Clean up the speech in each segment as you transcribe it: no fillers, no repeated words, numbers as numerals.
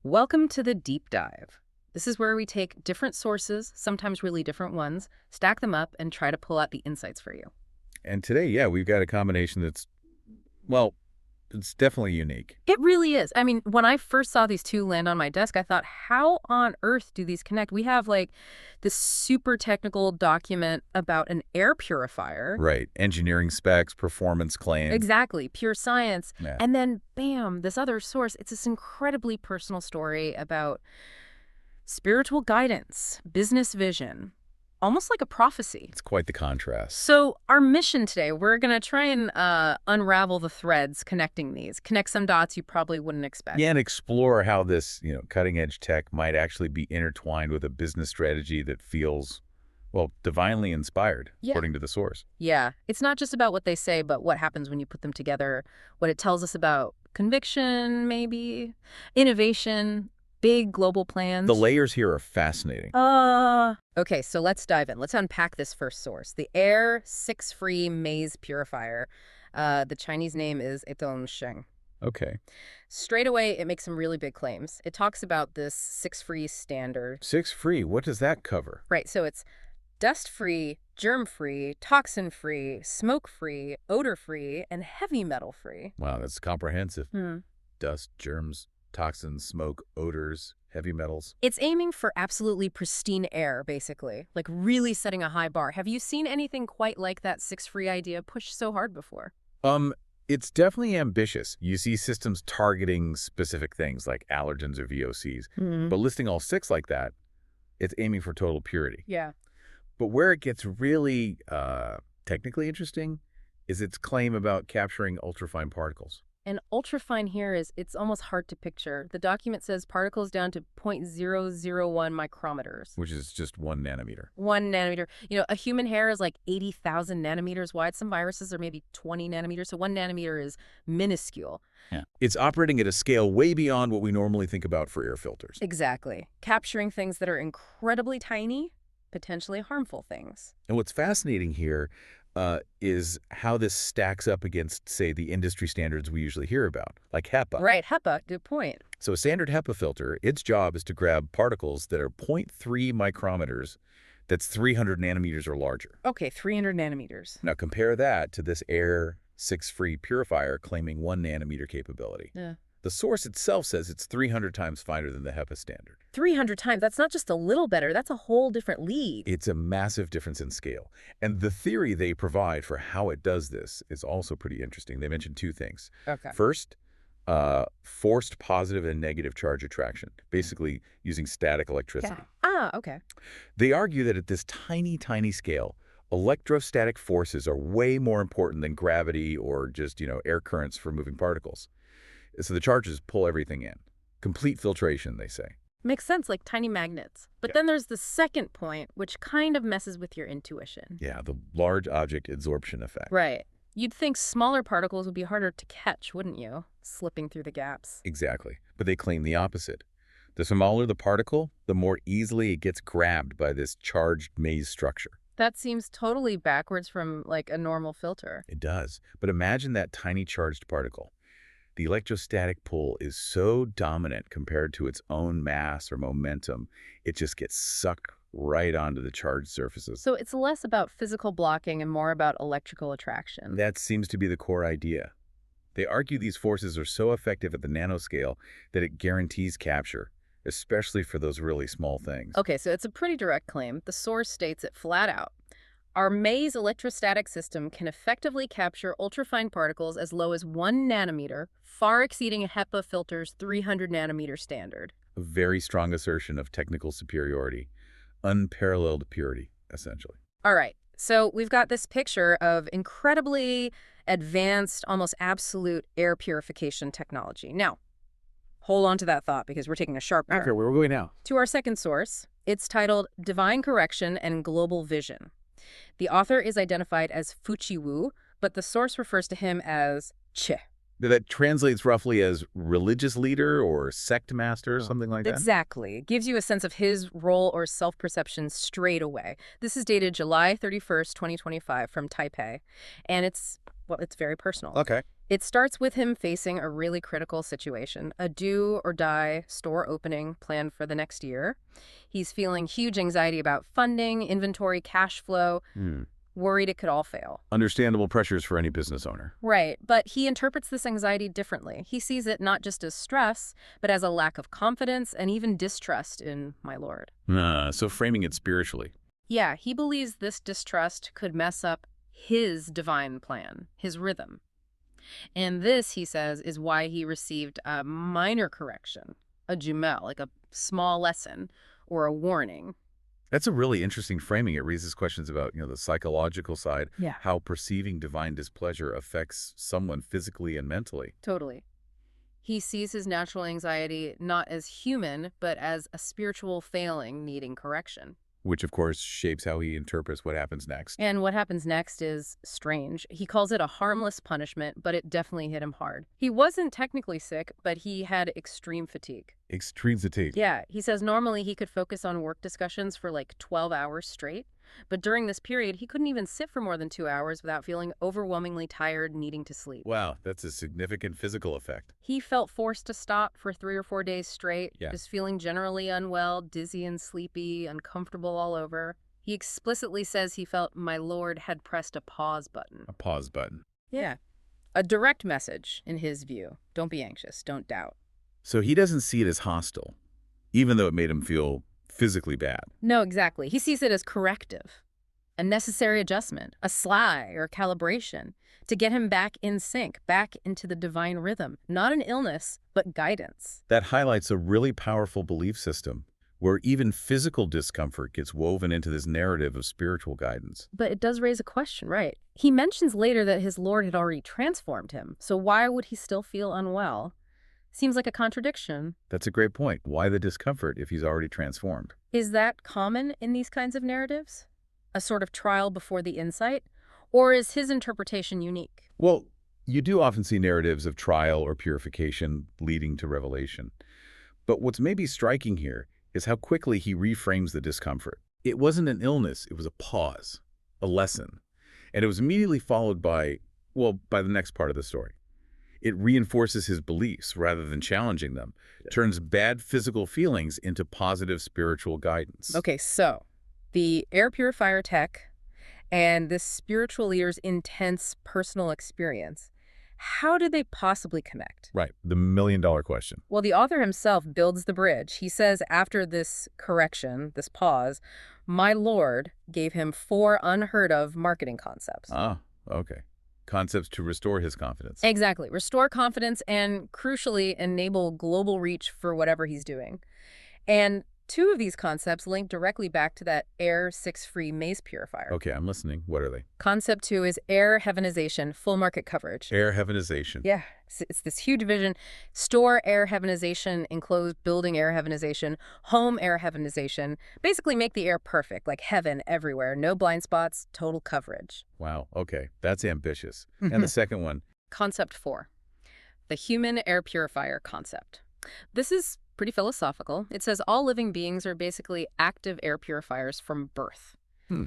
Welcome to the deep dive. This is where we take different sources, sometimes really different ones, stack them up, and try to pull out the insights for you. And today, yeah, we've got a combination that's, well, it's definitely unique. It really is. I mean, when I first saw these two land on my desk, I thought, how on earth do these connect? We have like this super technical document about an air purifier. Right. Engineering specs, performance claims. Exactly. Pure science. Yeah. And then, bam, this other source. It's this incredibly personal story about spiritual guidance, business vision, almost like a prophecy. It's quite the contrast. So our mission today, we're going to try and unravel the threads connecting these, connect some dots you probably wouldn't expect. Yeah, and explore how this, cutting-edge tech might actually be intertwined with a business strategy that feels, well, divinely inspired, according to the source. Yeah. It's not just about what they say, but what happens when you put them together, what it tells us about conviction, maybe, innovation, big global plans. The layers here are fascinating. Okay, so let's dive in. Let's unpack this first source. The Air 6-Free Maize Purifier. The Chinese name is Sheng. Okay. Straight away, it makes some really big claims. It talks about this 6-free standard. 6-free, what does that cover? Right, so it's dust-free, germ-free, toxin-free, smoke-free, odor-free, and heavy metal-free. Wow, that's comprehensive. Dust, germs, toxins, smoke, odors, heavy metals. It's aiming for absolutely pristine air, basically, like really setting a high bar. Have you seen anything quite like that 6-free idea pushed so hard before? It's definitely ambitious. You see systems targeting specific things like allergens or VOCs, but listing all 6 like that, it's aiming for total purity. Yeah. But where it gets really technically interesting is its claim about capturing ultrafine particles. And ultrafine here it's almost hard to picture. The document says particles down to 0.001 micrometers. Which is just 1 nanometer. 1 nanometer. A human hair is like 80,000 nanometers wide. Some viruses are maybe 20 nanometers. So 1 nanometer is minuscule. Yeah. It's operating at a scale way beyond what we normally think about for air filters. Exactly. Capturing things that are incredibly tiny, potentially harmful things. And what's fascinating here is how this stacks up against, say, the industry standards we usually hear about, like HEPA. Right, HEPA, good point. So a standard HEPA filter, its job is to grab particles that are 0.3 micrometers, that's 300 nanometers or larger. Okay, 300 nanometers. Now compare that to this Air 6-free purifier claiming 1 nanometer capability. Yeah. The source itself says it's 300 times finer than the HEPA standard. 300 times. That's not just a little better. That's a whole different league. It's a massive difference in scale. And the theory they provide for how it does this is also pretty interesting. They mention 2 things. Okay. First, forced positive and negative charge attraction, basically using static electricity. Yeah. Okay. They argue that at this tiny, tiny scale, electrostatic forces are way more important than gravity or just, air currents for moving particles. So the charges pull everything in. Complete filtration, they say. Makes sense, like tiny magnets. But then there's the second point, which kind of messes with your intuition. Yeah, the large object adsorption effect. Right. You'd think smaller particles would be harder to catch, wouldn't you? Slipping through the gaps. Exactly. But they claim the opposite. The smaller the particle, the more easily it gets grabbed by this charged maze structure. That seems totally backwards from, like, a normal filter. It does. But imagine that tiny charged particle. The electrostatic pull is so dominant compared to its own mass or momentum, it just gets sucked right onto the charged surfaces. So it's less about physical blocking and more about electrical attraction. That seems to be the core idea. They argue these forces are so effective at the nanoscale that it guarantees capture, especially for those really small things. Okay, so it's a pretty direct claim. The source states it flat out. Our maze electrostatic system can effectively capture ultrafine particles as low as 1 nanometer, far exceeding a HEPA filter's 300 nanometer standard. A very strong assertion of technical superiority, unparalleled purity, essentially. All right, so we've got this picture of incredibly advanced, almost absolute air purification technology. Now, hold on to that thought because we're taking a sharp turn. Okay, where are we going now? To our second source, it's titled Divine Correction and Global Vision. The author is identified as Fuchi Wu, but the source refers to him as Che. That translates roughly as religious leader or sect master, something like that? Exactly. It gives you a sense of his role or self-perception straight away. This is dated July 31st, 2025 from Taipei, and it's very personal. Okay. It starts with him facing a really critical situation, a do-or-die store opening planned for the next year. He's feeling huge anxiety about funding, inventory, cash flow, worried it could all fail. Understandable pressures for any business owner. Right, but he interprets this anxiety differently. He sees it not just as stress, but as a lack of confidence and even distrust in my lord. So framing it spiritually. Yeah, he believes this distrust could mess up his divine plan, his rhythm. And this, he says, is why he received a minor correction, a jumel, like a small lesson or a warning. That's a really interesting framing. It raises questions about, the psychological side, Yeah. how perceiving divine displeasure affects someone physically and mentally. Totally. He sees his natural anxiety not as human, but as a spiritual failing needing correction. Which, of course, shapes how he interprets what happens next. And what happens next is strange. He calls it a harmless punishment, but it definitely hit him hard. He wasn't technically sick, but he had extreme fatigue. Extreme fatigue. Yeah, he says normally he could focus on work discussions for like 12 hours straight, but during this period, he couldn't even sit for more than 2 hours without feeling overwhelmingly tired, needing to sleep. Wow, that's a significant physical effect. He felt forced to stop for 3 or 4 days straight, Yeah. just feeling generally unwell, dizzy and sleepy, uncomfortable all over. He explicitly says he felt my lord had pressed a pause button. A pause button. Yeah. A direct message, in his view. Don't be anxious. Don't doubt. So he doesn't see it as hostile, even though it made him feel physically bad. No, exactly. He sees it as corrective, a necessary adjustment, a sly or calibration to get him back in sync, back into the divine rhythm. Not an illness, but guidance. That highlights a really powerful belief system where even physical discomfort gets woven into this narrative of spiritual guidance. But it does raise a question, right? He mentions later that his Lord had already transformed him, so why would he still feel unwell? Seems like a contradiction. That's a great point. Why the discomfort if he's already transformed? Is that common in these kinds of narratives? A sort of trial before the insight? Or is his interpretation unique? Well, you do often see narratives of trial or purification leading to revelation. But what's maybe striking here is how quickly he reframes the discomfort. It wasn't an illness, it was a pause, a lesson. And it was immediately followed by the next part of the story. It reinforces his beliefs rather than challenging them, turns bad physical feelings into positive spiritual guidance. Okay, so the air purifier tech and this spiritual leader's intense personal experience, how did they possibly connect? Right, the million-dollar question. Well, the author himself builds the bridge. He says after this correction, this pause, my lord gave him 4 unheard of marketing concepts. Ah, okay. Concepts to restore his confidence. Exactly. Restore confidence and, crucially, enable global reach for whatever he's doing. And 2 of these concepts link directly back to that Air 6-free maze purifier. Okay, I'm listening. What are they? Concept 2 is air heavenization, full market coverage. Air heavenization. Yeah, it's this huge vision. Store air heavenization, enclosed building air heavenization, home air heavenization. Basically make the air perfect, like heaven everywhere. No blind spots, total coverage. Wow, okay. That's ambitious. And the second one? Concept 4, the human air purifier concept. This is pretty philosophical. It says all living beings are basically active air purifiers from birth.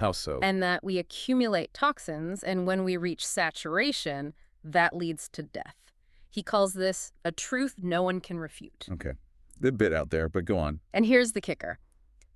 How so? And that we accumulate toxins, and when we reach saturation, that leads to death. He calls this a truth no one can refute. Okay. A bit out there, but go on. And here's the kicker.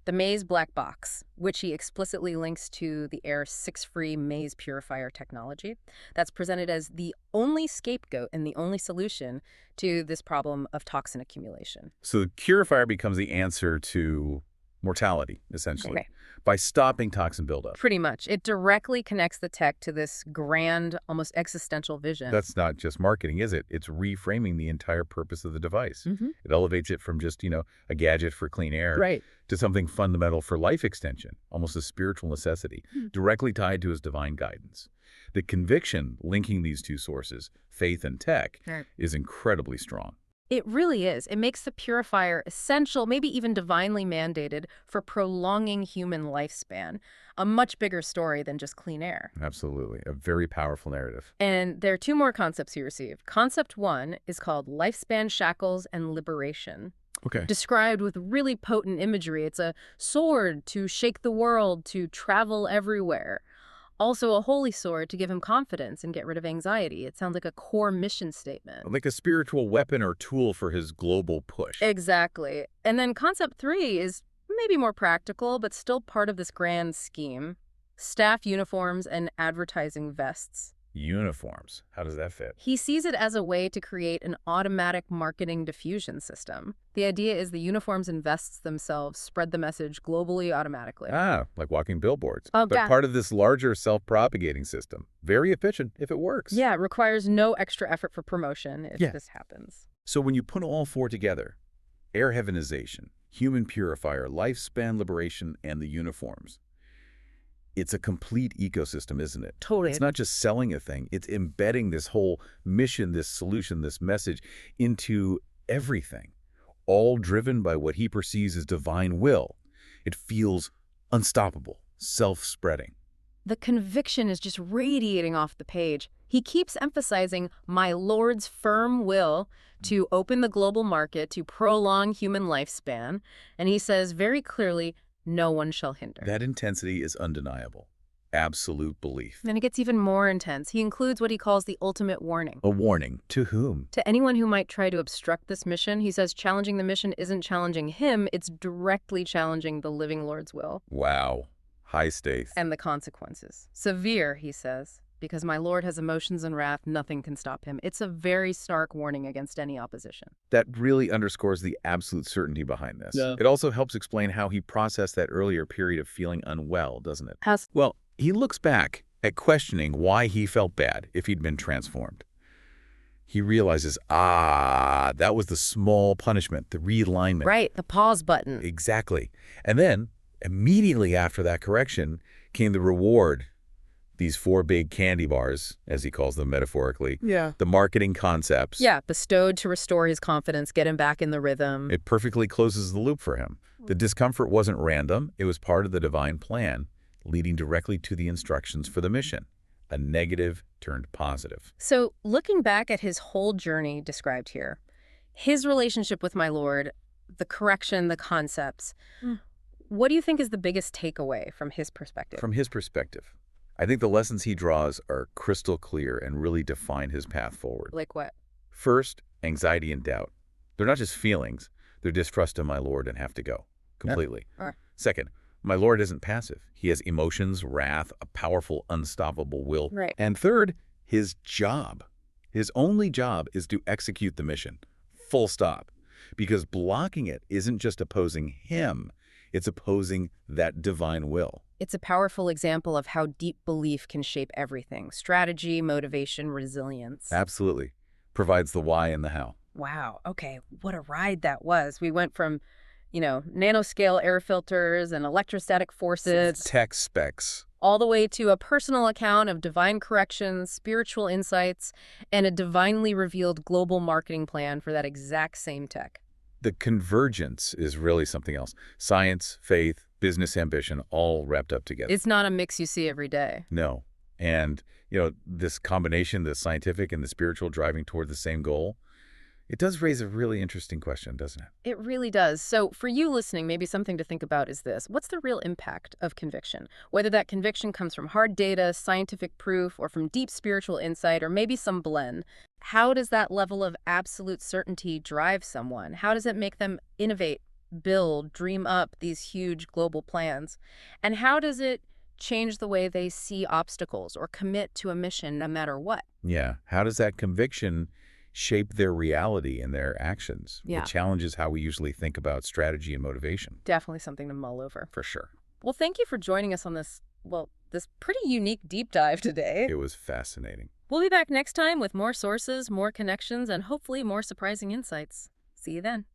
The maze black box, which he explicitly links to the Air 6-free maze purifier technology, that's presented as the only scapegoat and the only solution to this problem of toxin accumulation. So the purifier becomes the answer to mortality, essentially, Okay. by stopping toxin buildup. Pretty much. It directly connects the tech to this grand, almost existential vision. That's not just marketing, is it? It's reframing the entire purpose of the device. It elevates it from just, a gadget for clean air Right. to something fundamental for life extension, almost a spiritual necessity, directly tied to his divine guidance. The conviction linking these 2 sources, faith and tech, Right. is incredibly strong. It really is. It makes the purifier essential, maybe even divinely mandated, for prolonging human lifespan. A much bigger story than just clean air. Absolutely. A very powerful narrative. And there are 2 more concepts he received. Concept 1 is called lifespan shackles and liberation. Okay. Described with really potent imagery. It's a sword to shake the world, to travel everywhere. Also a holy sword to give him confidence and get rid of anxiety. It sounds like a core mission statement. Like a spiritual weapon or tool for his global push. Exactly. And then concept 3 is maybe more practical, but still part of this grand scheme. Staff uniforms and advertising vests. Uniforms. How does that fit? He sees it as a way to create an automatic marketing diffusion system. The idea is the uniforms and vests themselves spread the message globally automatically. Ah, like walking billboards. Oh, but God. part of this larger self-propagating system. Very efficient if it works. Yeah, it requires no extra effort for promotion if Yeah. this happens. So when you put all 4 together, air heavenization, human purifier, lifespan liberation, and the uniforms, it's a complete ecosystem, isn't it? Totally. It's not just selling a thing. It's embedding this whole mission, this solution, this message into everything, all driven by what he perceives as divine will. It feels unstoppable, self-spreading. The conviction is just radiating off the page. He keeps emphasizing my Lord's firm will to open the global market, to prolong human lifespan, and he says very clearly, no one shall hinder. That intensity is undeniable. Absolute belief. Then it gets even more intense. He includes what he calls the ultimate warning. A warning to whom? To anyone who might try to obstruct this mission, he says challenging the mission isn't challenging him, it's directly challenging the living Lord's will. Wow. High stakes. And the consequences. Severe, he says, because my Lord has emotions and wrath, nothing can stop him. It's a very stark warning against any opposition. That really underscores the absolute certainty behind this. Yeah. It also helps explain how he processed that earlier period of feeling unwell, doesn't it? How's Well, he looks back at questioning why he felt bad if he'd been transformed. He realizes, that was the small punishment, the realignment. right, the pause button. Exactly. And then, immediately after that correction, came the reward. These 4 big candy bars, as he calls them metaphorically. Yeah. The marketing concepts. Yeah, bestowed to restore his confidence, get him back in the rhythm. It perfectly closes the loop for him. The discomfort wasn't random. It was part of the divine plan, leading directly to the instructions for the mission. A negative turned positive. So, looking back at his whole journey described here, his relationship with my Lord, the correction, the concepts, what do you think is the biggest takeaway from his perspective? From his perspective, I think the lessons he draws are crystal clear and really define his path forward. Like what? First, anxiety and doubt. They're not just feelings. They're distrust in my Lord and have to go completely. Sure. Second, my Lord isn't passive. He has emotions, wrath, a powerful, unstoppable will. Right. And third, his job. His only job is to execute the mission. Full stop. Because blocking it isn't just opposing him. It's opposing that divine will. It's a powerful example of how deep belief can shape everything. Strategy, motivation, resilience. Absolutely. Provides the why and the how. Wow. Okay. What a ride that was. We went from, nanoscale air filters and electrostatic forces, Tech specs. all the way to a personal account of divine corrections, spiritual insights, and a divinely revealed global marketing plan for that exact same tech. The convergence is really something else. Science, faith, business ambition, all wrapped up together. It's not a mix you see every day. No. And, this combination, the scientific and the spiritual driving toward the same goal, it does raise a really interesting question, doesn't it? It really does. So for you listening, maybe something to think about is this. What's the real impact of conviction? Whether that conviction comes from hard data, scientific proof, or from deep spiritual insight, or maybe some blend. How does that level of absolute certainty drive someone? How does it make them innovate, build, dream up these huge global plans? And how does it change the way they see obstacles or commit to a mission no matter what? Yeah. How does that conviction shape their reality and their actions? Yeah. It challenges how we usually think about strategy and motivation. Definitely something to mull over. For sure. Well, thank you for joining us on this pretty unique deep dive today. It was fascinating. We'll be back next time with more sources, more connections, and hopefully more surprising insights. See you then.